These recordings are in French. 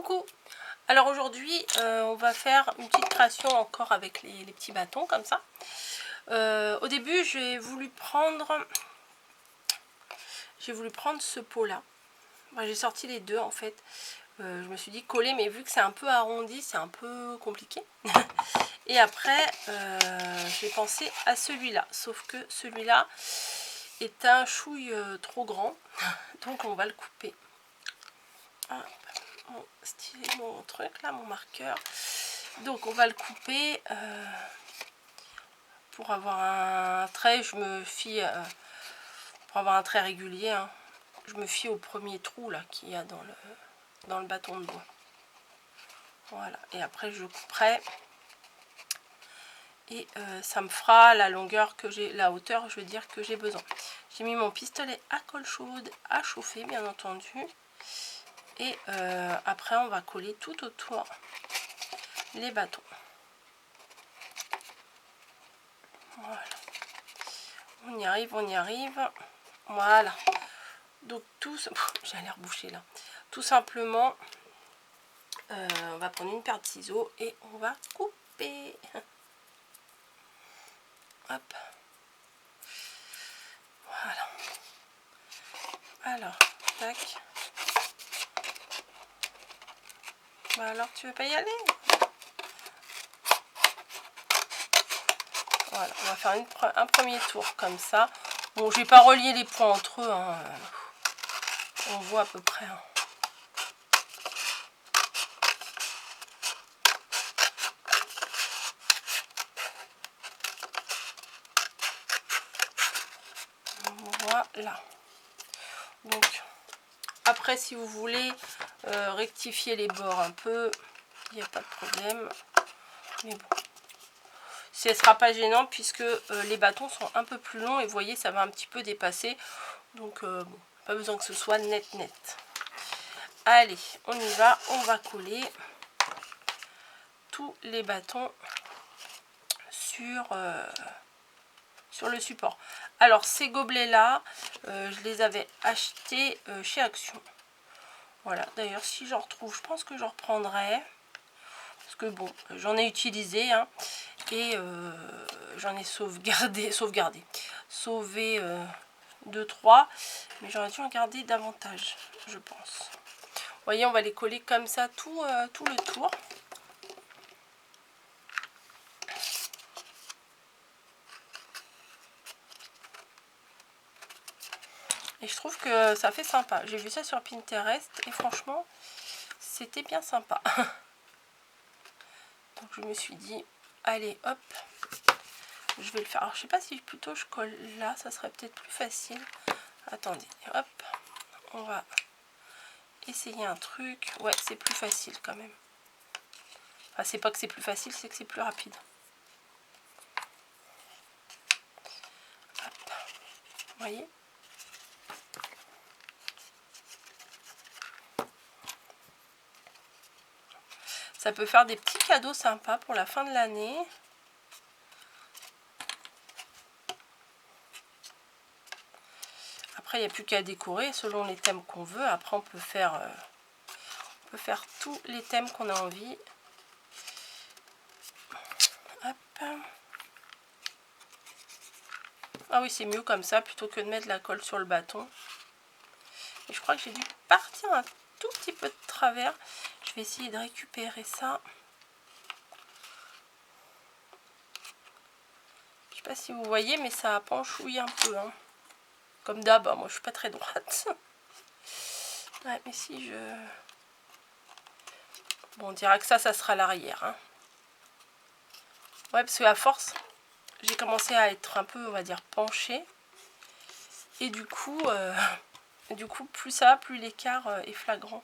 Coucou. Alors aujourd'hui on va faire une petite création encore avec les petits bâtons comme ça. Au début j'ai voulu prendre ce pot là. J'ai sorti les deux en fait. Je me suis dit coller, mais vu que c'est un peu arrondi c'est un peu compliqué. Et après j'ai pensé à celui-là, sauf que celui-là est un chouille trop grand, donc on va le couper. Mon stylet, mon truc là, mon marqueur. Donc on va le couper pour avoir un trait. Je me fie pour avoir un trait régulier, hein. Je me fie au premier trou là qu'il y a dans le bâton de bois. Voilà, et après je couperai et ça me fera la longueur que j'ai, la hauteur je veux dire que j'ai besoin. J'ai mis mon pistolet à colle chaude à chauffer bien entendu. Et après on va coller tout autour les bâtons. Voilà. On y arrive, on y arrive. Voilà. Donc tout, j'ai l'air bouché là. Tout simplement, on va prendre une paire de ciseaux et on va couper. Hop. Voilà. Alors, tac. Bah alors, tu veux pas y aller? Voilà, on va faire un premier tour comme ça. Bon, je vais pas relier les points entre eux, hein. On voit à peu près, hein. Voilà. Donc, après, si vous voulez rectifier les bords un peu, il n'y a pas de problème. Mais bon, ce ne sera pas gênant puisque les bâtons sont un peu plus longs et vous voyez, ça va un petit peu dépasser. Donc, bon, pas besoin que ce soit net. Allez, on y va. On va coller tous les bâtons sur le support. Alors, ces gobelets-là, je les avais achetés chez Action. Voilà, d'ailleurs, si j'en retrouve, je pense que j'en reprendrai. Parce que bon, j'en ai utilisé, hein, et j'en ai sauvé 2-3, mais j'aurais dû en garder davantage, je pense. Vous voyez, on va les coller comme ça tout le tour. Et je trouve que ça fait sympa. J'ai vu ça sur Pinterest et franchement, c'était bien sympa. Donc je me suis dit, allez, hop, je vais le faire. Alors je sais pas si plutôt je colle là, ça serait peut-être plus facile. Attendez, hop, on va essayer un truc. Ouais, c'est plus facile quand même. Enfin, c'est pas que c'est plus facile, c'est que c'est plus rapide. Hop. Vous voyez? Ça peut faire des petits cadeaux sympas pour la fin de l'année. Après, il n'y a plus qu'à décorer selon les thèmes qu'on veut. Après, on peut faire tous les thèmes qu'on a envie. Hop. Ah oui, c'est mieux comme ça plutôt que de mettre la colle sur le bâton. Et je crois que j'ai dû partir un tout petit peu de travers. Je vais essayer de récupérer ça. Je sais pas si vous voyez, mais ça penchouille un peu, hein. Comme d'hab, moi je suis pas très droite. Ouais, mais si je... Bon, on dira que ça sera l'arrière, hein. Ouais, parce qu'à force, j'ai commencé à être un peu, on va dire, penchée. Et du coup, plus ça va, plus l'écart est flagrant.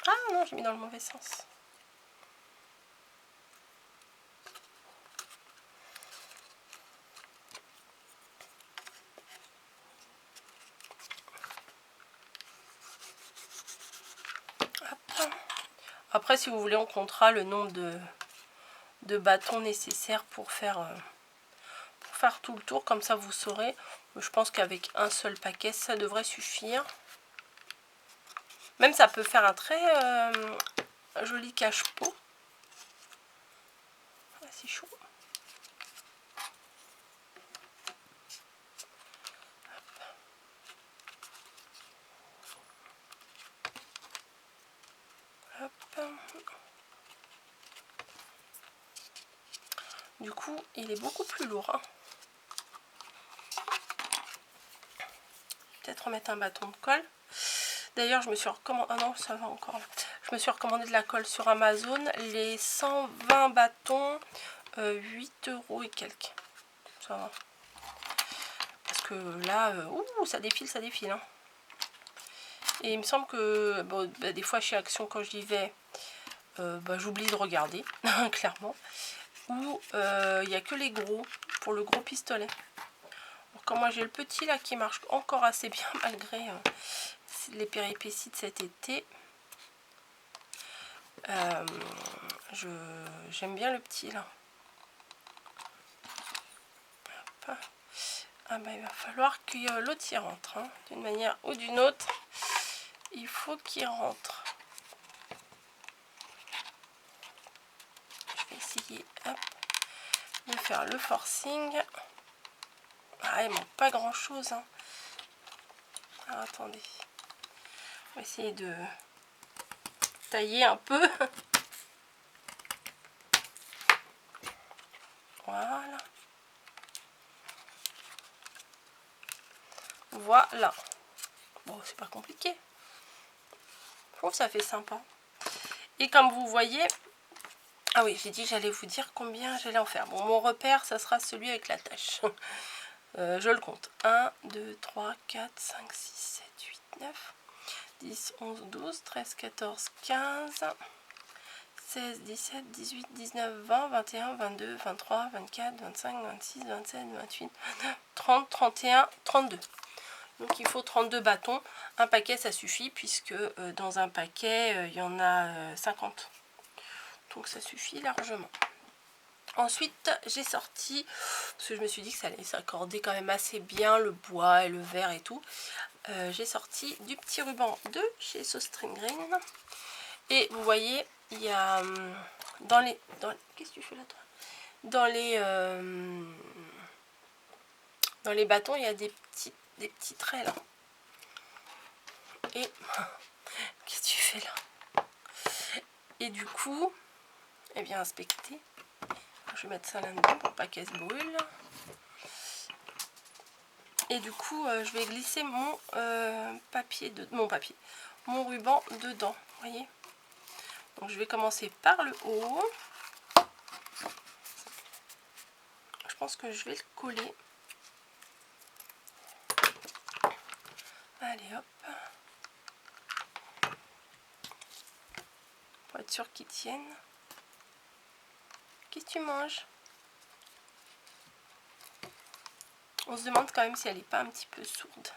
Ah non, j'ai mis dans le mauvais sens. Hop. Après, si vous voulez, on comptera le nombre de bâtons nécessaires pour faire faire tout le tour, comme ça vous saurez. Je pense qu'avec un seul paquet, ça devrait suffire. Même ça peut faire un très joli cache-pot. Ah, c'est chaud. Hop. Du coup, il est beaucoup plus lourd. Hein. Peut-être remettre un bâton de colle. D'ailleurs, je me suis recommandé... Ah non, ça va encore là. Je me suis recommandé de la colle sur Amazon. Les 120 bâtons, 8 € et quelques. Ça va. Parce que là, ouh, ça défile, ça défile. Hein. Et il me semble que bon, bah, des fois chez Action, quand j'y vais, bah, j'oublie de regarder, clairement. Ou il n'y a que les gros, pour le gros pistolet. Alors, comme moi j'ai le petit là qui marche encore assez bien malgré les péripéties de cet été. J'aime bien le petit là. Hop. Ah bah, il va falloir que l'autre y rentre. Hein. D'une manière ou d'une autre, il faut qu'il rentre. Je vais essayer hop, de faire le forcing. Ah, il manque pas grand chose. Hein. Alors, attendez. On va essayer de tailler un peu. Voilà. Voilà. Bon, c'est pas compliqué. Je trouve que ça fait sympa. Et comme vous voyez... Ah oui, j'ai dit que j'allais vous dire combien j'allais en faire. Bon, mon repère, ça sera celui avec la tâche. Je le compte. 1, 2, 3, 4, 5, 6, 7, 8, 9, 10, 11, 12, 13, 14, 15, 16, 17, 18, 19, 20, 21, 22, 23, 24, 25, 26, 27, 28, 29, 30, 31, 32. Donc il faut 32 bâtons. Un paquet, ça suffit puisque dans un paquet, il y en a 50. Donc ça suffit largement. Ensuite, j'ai sorti, parce que je me suis dit que ça allait s'accorder quand même assez bien, le bois et le verre et tout. J'ai sorti du petit ruban de chez So String Green. Et vous voyez, il y a qu'est-ce que tu fais là, toi? Dans les bâtons, il y a des petits traits là. Et qu'est-ce que tu fais là? Et du coup, eh bien, inspectez. Je vais mettre ça là-dedans pour pas qu'elle se brûle. Et du coup, je vais glisser mon mon ruban dedans. Vous voyez? Donc, je vais commencer par le haut. Je pense que je vais le coller. Allez, hop. Pour être sûr qu'il tienne. Qu'est-ce que tu manges? On se demande quand même si elle n'est pas un petit peu sourde.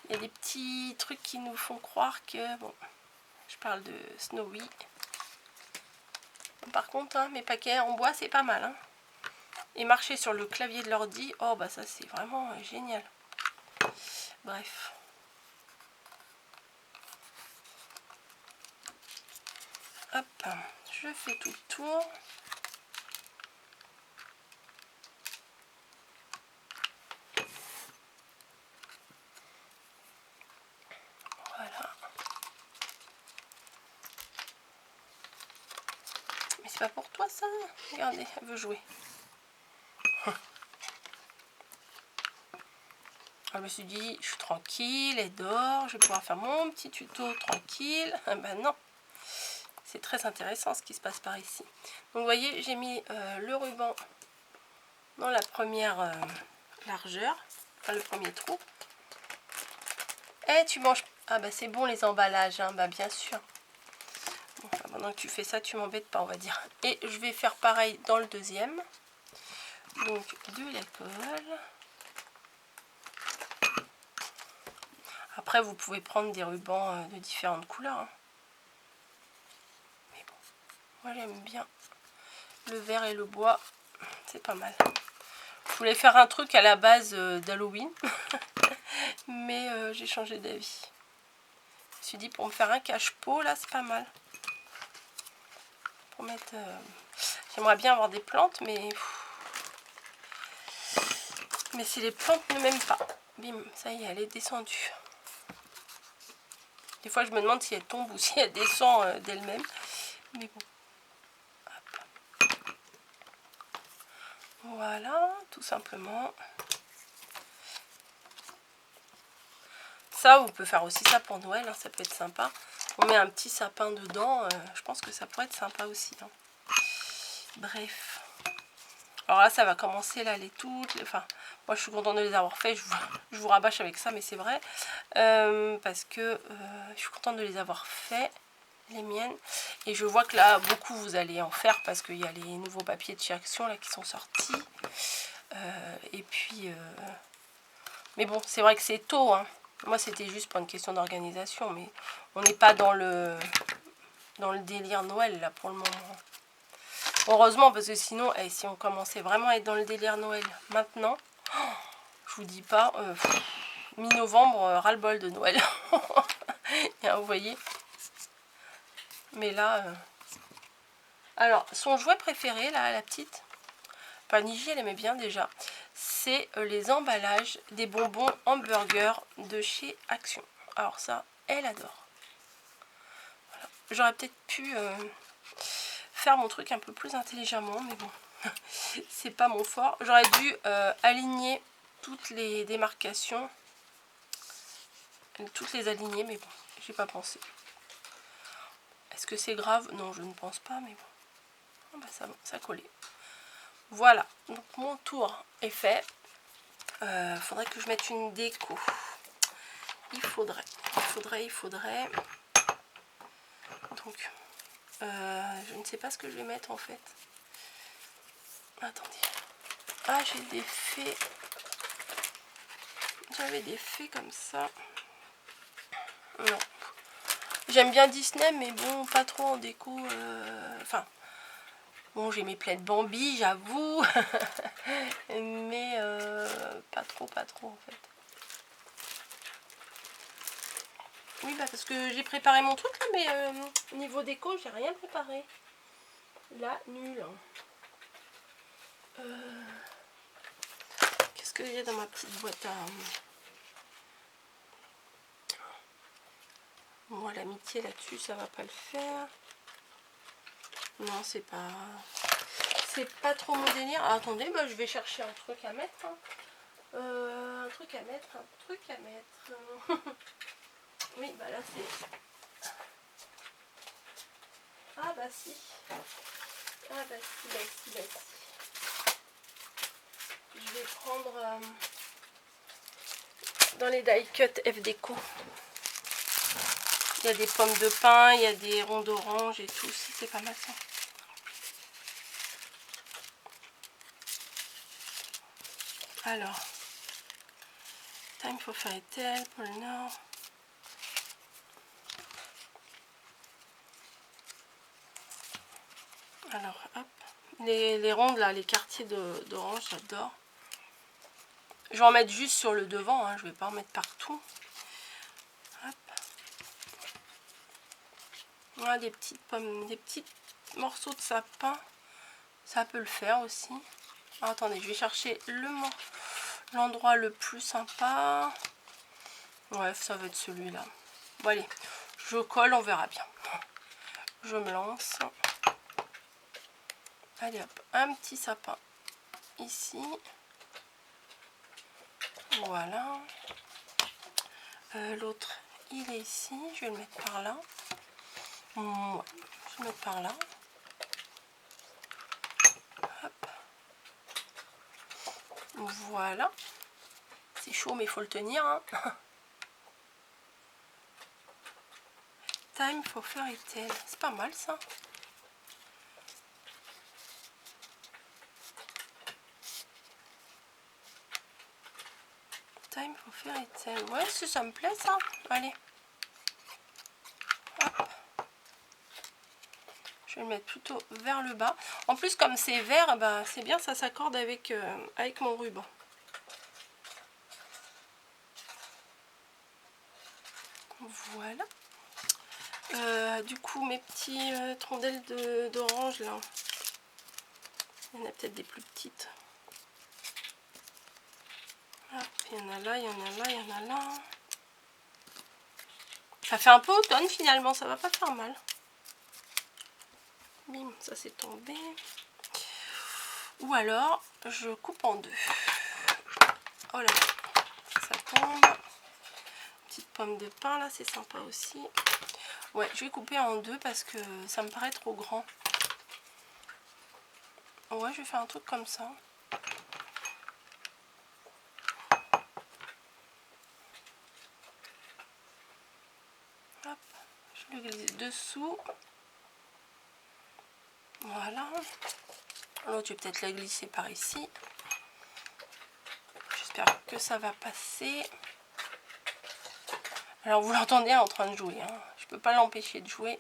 Il y a des petits trucs qui nous font croire que... Bon, je parle de Snowy. Par contre, hein, mes paquets en bois, c'est pas mal. Hein. Et marcher sur le clavier de l'ordi, oh bah ça c'est vraiment génial. Bref. Hop, je fais tout le tour. Voilà. Mais c'est pas pour toi ça. Regardez, elle veut jouer. Je me suis dit, je suis tranquille, elle dort, je vais pouvoir faire mon petit tuto tranquille. Ah ben non, c'est très intéressant ce qui se passe par ici. Donc vous voyez, j'ai mis le ruban dans la première largeur, enfin le premier trou. Et tu manges... Ah bah c'est bon les emballages, hein, bah bien sûr. Bon, enfin, pendant que tu fais ça, tu m'embêtes pas, on va dire. Et je vais faire pareil dans le deuxième. Donc de la colle. Après, vous pouvez prendre des rubans de différentes couleurs. Hein. Mais bon, moi j'aime bien le vert et le bois. C'est pas mal. Je voulais faire un truc à la base d'Halloween. Mais j'ai changé d'avis. Je me suis dit pour me faire un cache-pot, là c'est pas mal. Pour mettre... J'aimerais bien avoir des plantes, mais si les plantes ne m'aiment pas. Bim, ça y est, elle est descendue. Des fois je me demande si elle tombe ou si elle descend d'elle-même. Mais bon. Hop. Voilà, tout simplement. Ça, on peut faire aussi ça pour Noël, hein, ça peut être sympa. On met un petit sapin dedans, je pense que ça pourrait être sympa aussi. Hein. Bref. Alors là, ça va commencer, là, enfin, moi, je suis contente de les avoir fait. Je vous rabâche avec ça, mais c'est vrai. Parce que je suis contente de les avoir fait, les miennes. Et je vois que là, beaucoup, vous allez en faire parce qu'il y a les nouveaux papiers de chez Action, là, qui sont sortis. Et puis... Mais bon, c'est vrai que c'est tôt, hein. Moi, c'était juste pour une question d'organisation, mais on n'est pas dans le délire Noël, là, pour le moment. Heureusement, parce que sinon, si on commençait vraiment à être dans le délire Noël maintenant, je vous dis pas, mi-novembre, ras-le-bol de Noël. Et, vous voyez. Mais là... Alors, son jouet préféré, là, la petite, Panigi, elle aimait bien déjà, c'est les emballages des bonbons hamburgers de chez Action. Alors ça, elle adore. Voilà. J'aurais peut-être pu faire mon truc un peu plus intelligemment, mais bon, c'est pas mon fort. J'aurais dû aligner toutes les démarcations, toutes les aligner, mais bon, j'ai pas pensé. Est-ce que c'est grave? Non, je ne pense pas, mais bon. Ah bah ça collait. Voilà, donc mon tour est fait. Faudrait que je mette une déco. Il faudrait. Donc, je ne sais pas ce que je vais mettre en fait. Attendez. Ah, j'ai des fées. J'avais des fées comme ça. Non. J'aime bien Disney, mais bon, pas trop en déco. Enfin, bon, j'ai mes plaies de Bambi, j'avoue. Mais pas trop en fait. Oui, bah parce que j'ai préparé mon truc là, mais niveau déco, j'ai rien préparé. Là, nul. Qu'est-ce qu'il y a dans ma petite boîte à... Moi, l'amitié là-dessus, ça va pas le faire. Non, c'est pas trop mon délire. Ah, attendez, bah, je vais chercher un truc à mettre. Hein. Un truc à mettre. Oui, bah là, c'est... Ah, bah si. Je vais prendre dans les die cut F Déco. Il y a des pommes de pin, il y a des ronds d'orange et tout. C'est pas mal ça. Alors, Time for Fairy Tail, pour le Nord. Alors, hop. Les rondes là, les quartiers d'orange, j'adore. Je vais en mettre juste sur le devant, hein, je vais pas en mettre partout. Hop. Voilà, des petites pommes, des petits morceaux de sapin. Ça peut le faire aussi. Alors, attendez, je vais chercher l'endroit le plus sympa. Ouais, ça va être celui-là. Bon, allez, je colle, on verra bien. Je me lance. Allez, hop, un petit sapin ici. Voilà. L'autre, il est ici. Je vais le mettre par là. Ouais, je vais le mettre par là. Hop. Voilà. C'est chaud, mais il faut le tenir. Hein. Time for Fairy Tail. C'est pas mal, ça. Time for Fairy Tail. Ouais, si ça me plaît, ça. Allez. Hop. Je vais le mettre plutôt vers le bas. En plus, comme c'est vert, bah, c'est bien, ça s'accorde avec, avec mon ruban. Voilà. Du coup, mes petits rondelles d'orange, là, il y en a peut-être des plus petites. Hop, il y en a là, il y en a là, il y en a là. Ça fait un peu automne finalement, ça va pas faire mal. Bim, ça c'est tombé. Ou alors, je coupe en deux. Oh là là, ça tombe. Petite pomme de pin là, c'est sympa aussi. Ouais, je vais couper en deux parce que ça me paraît trop grand. Ouais, je vais faire un truc comme ça. Hop, je le glisse dessous. Voilà. L'autre, je vais peut-être la glisser par ici. J'espère que ça va passer. Alors, vous l'entendez en train de jouer. Hein. Je peux pas l'empêcher de jouer.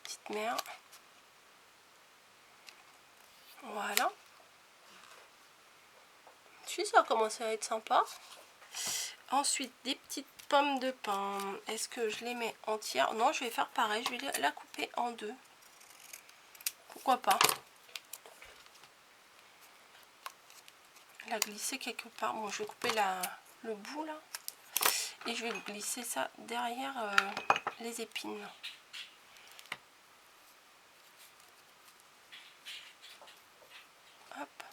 Petite mère. Voilà. Si, ça a commencé à être sympa. Ensuite, des petites pommes de pin. Est-ce que je les mets entières? Non, je vais faire pareil. Je vais la couper en deux. Pourquoi pas? La glisser quelque part. Bon, je vais couper le bout là. Et je vais glisser ça derrière les épines. Hop.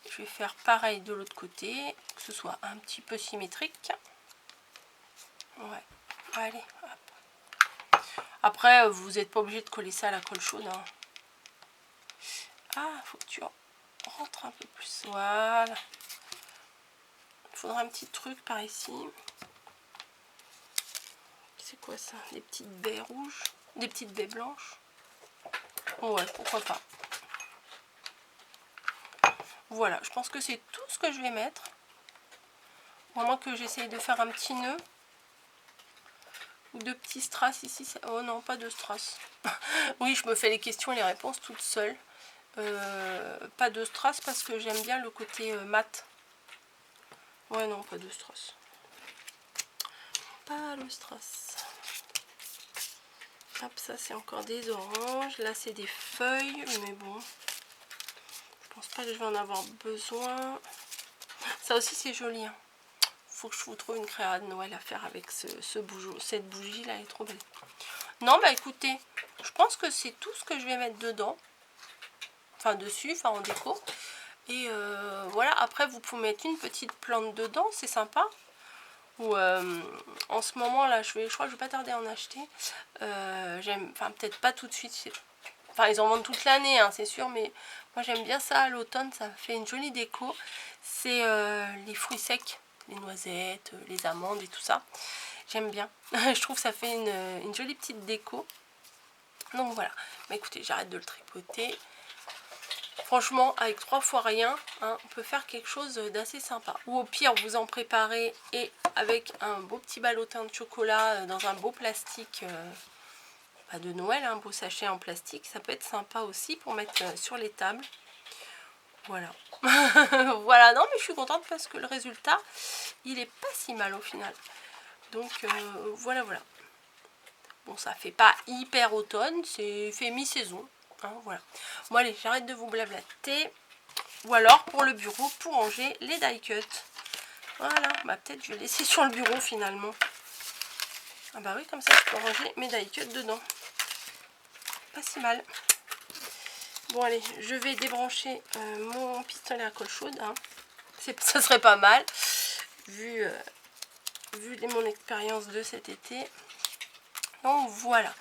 Je vais faire pareil de l'autre côté. Que ce soit un petit peu symétrique. Ouais. Allez, hop. Après, vous n'êtes pas obligé de coller ça à la colle chaude. Hein. Ah, faut que tu rentres un peu plus. Voilà. Il faudra un petit truc par ici. C'est quoi ça? Des petites baies rouges? Des petites baies blanches? Ouais, pourquoi pas. Voilà, je pense que c'est tout ce que je vais mettre. Vraiment que j'essaye de faire un petit nœud. Ou de petits strass ici. Oh non, pas de strass. Oui, je me fais les questions et les réponses toute seule. Pas de strass parce que j'aime bien le côté mat. Ouais, non, pas de strass. Pas le strass. Hop, ça c'est encore des oranges. Là, c'est des feuilles, mais bon. Je pense pas que je vais en avoir besoin. Ça aussi, c'est joli. Hein. Faut que je vous trouve une créa de Noël à faire avec cette bougie là, elle est trop belle. Non, bah écoutez, je pense que c'est tout ce que je vais mettre dedans. Enfin, dessus, enfin en déco. Et voilà, après vous pouvez mettre une petite plante dedans, c'est sympa. Ou en ce moment là, je crois que je vais pas tarder à en acheter. Enfin peut-être pas tout de suite. Enfin ils en vendent toute l'année, hein, c'est sûr, mais moi j'aime bien ça à l'automne, ça fait une jolie déco. C'est les fruits secs, les noisettes, les amandes et tout ça. J'aime bien. Je trouve que ça fait une jolie petite déco. Donc voilà. Mais écoutez, j'arrête de le tripoter. Franchement, avec 3 fois rien, hein, on peut faire quelque chose d'assez sympa. Ou au pire, vous en préparez et avec un beau petit ballotin de chocolat dans un beau plastique, pas de Noël, un beau sachet en plastique, ça peut être sympa aussi pour mettre sur les tables. Voilà. Voilà, non mais je suis contente parce que le résultat, il est pas si mal au final. Donc voilà, voilà. Bon, ça fait pas hyper automne, c'est fait mi-saison. Hein, voilà. Bon allez, j'arrête de vous blablater. Ou alors pour le bureau, pour ranger les die cuts. Voilà, bah peut-être je vais laisser sur le bureau finalement. Ah bah oui, comme ça je peux ranger mes die cuts dedans. Pas si mal. Bon allez, je vais débrancher mon pistolet à colle chaude. Hein. Ça serait pas mal, vu mon expérience de cet été. Donc voilà.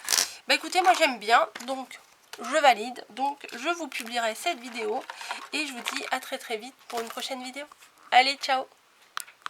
Bah écoutez, moi j'aime bien, donc je valide. Donc je vous publierai cette vidéo et je vous dis à très très vite pour une prochaine vidéo. Allez, ciao!